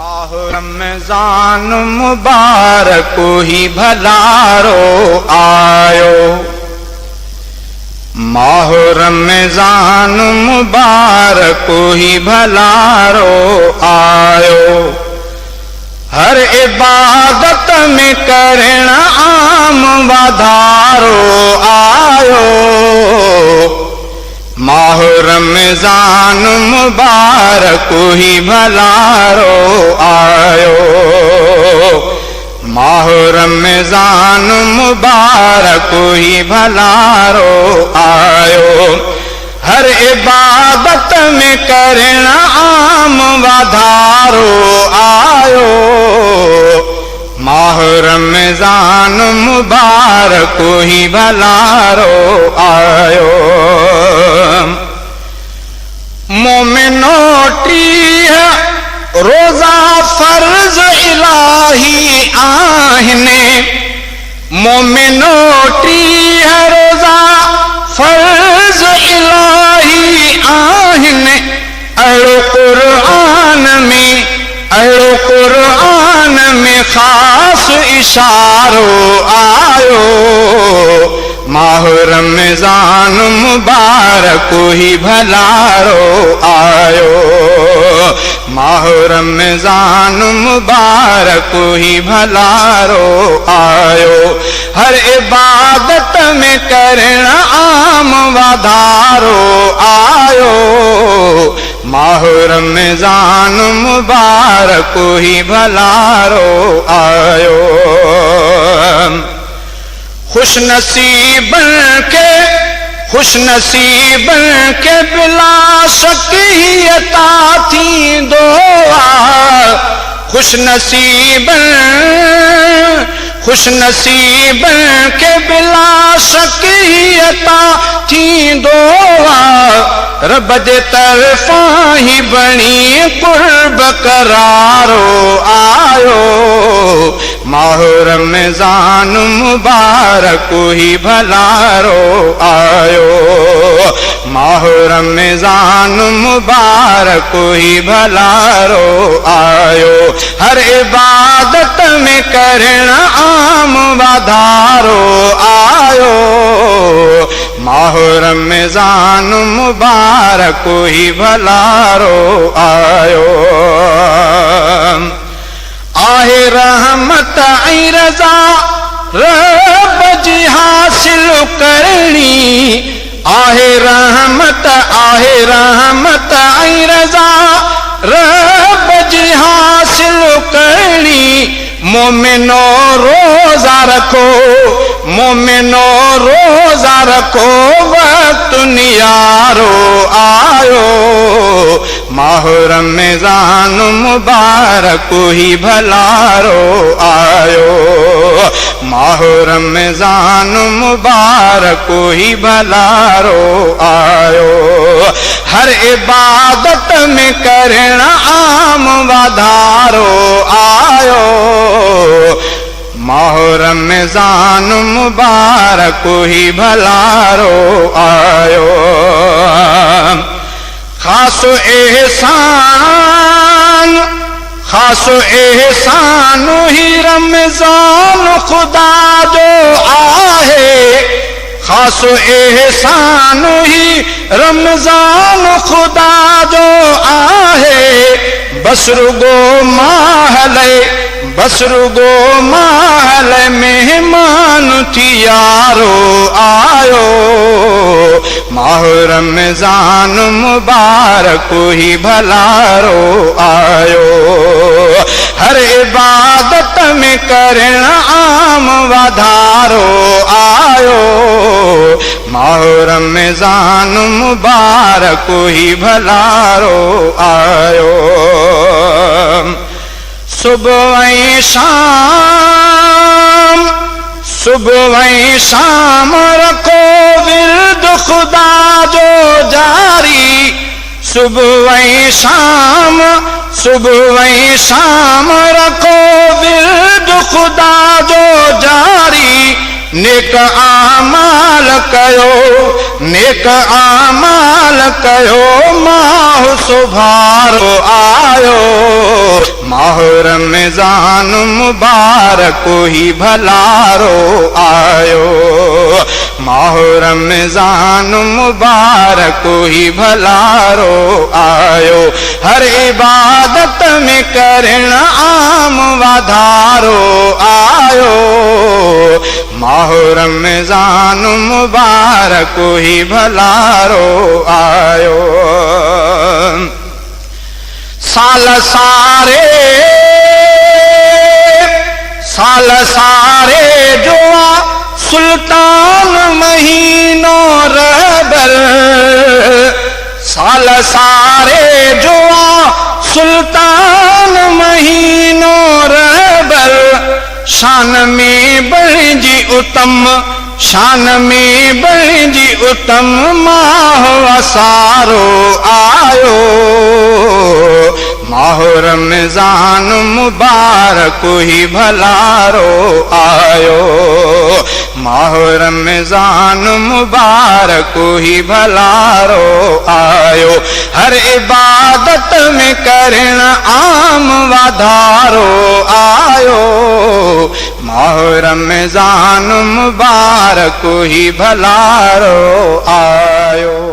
माह रमज़ान मुबारक ही भलारो आयो। माह रमज़ान मुबारक ही भलारो आयो। हर इबादत में करण आम वाधारो आयो। माह रमज़ान मुबारक ही भलारो आयो। माह रमज़ान मुबारक ही भलारो आयो। हर इबादत में करण आम वाधारो आयो। माह रमज़ान मुबारक ही भलारो आयो। मोमिनो टीह रोज़ा फर्ज इलाही आहिने। मोमिनो टीह रोज़ा फर्ज इलाही आहिने। अहिड़ो क़ुर्आन में ख़ासि इशारो आयो। माह रमज़ान मुबारक ही भलारो आयो। माह रमज़ान मुबारक ही भलारो आयो। हर इबादत में करण आम वाधारो आयो। माह रमज़ान मुबारक ही भलारो आयो। खुश नसीबन के बिला शक ही अता थींदो आ। खुश नसीबन के बिला शक ही अता थींदो आ। रब जे तरफ़ां ही बणी कुर्ब करारो आयो। माह रमज़ान मुबारक ही भलारो आयो। माह रमज़ान मुबारक ही भलारो आयो। हर इबादत में करण आम वाधारो आयो। माह रमज़ान मुबारक ही भलारो आयो। आहे रहमत ऐं रज़ा रब जी हासिल करणी। आहे रहमत ऐं रज़ा रब जी हासिल करणी। मोमिनो रोज़ा रखो वक्त नियारो आयो। माह रमज़ान मुबारक ही भलारो आयो। माह रमज़ान मुबारक ही भलारो आयो। हर इबादत में करण आम वाधारो आयो। माह रमज़ान मुबारक ही भलारो आयो। खासो एहसान ही रमज़ान खुदा जो आहे। खासो एहसान ही रमज़ान खुदा जो आहे। बस रुगो महल मेहमान थी यारो आयो। माह रमज़ान मुबारक ही भलारो आयो। हर इबादत में करण आम वाधारो आयो। माह रमज़ान मुबारक ही भलारो आयो। सुबह ऐं शाम रखो विर्द खुदा जो जारी। सुबह ऐं शाम रखो विर्द खुदा जो जारी। नेक आमाल कयो माह सुभारो आयो। माह रमज़ान मुबारक ही भलारो आयो, माह रमज़ान मुबारक ही भलारो आयो। हर इबादत में करण आम वाधारो आयो, माह रमज़ान मुबारक ही भलारो आयो। साल सारे जो सुल्तान महीनो रहबर, साल सारे जो सुल्तान महीनो रहबर, शान में बणिजी उत्तम, शान में बणिजी उत्तम माह असारो आयो, माह रमज़ान मुबारक ही भलारो आयो, माह रमज़ान मुबारक ही भलारो आयो। हर इबादत में करण आम वाधारो आयो, माह रमज़ान मुबारक ही भलारो आयो।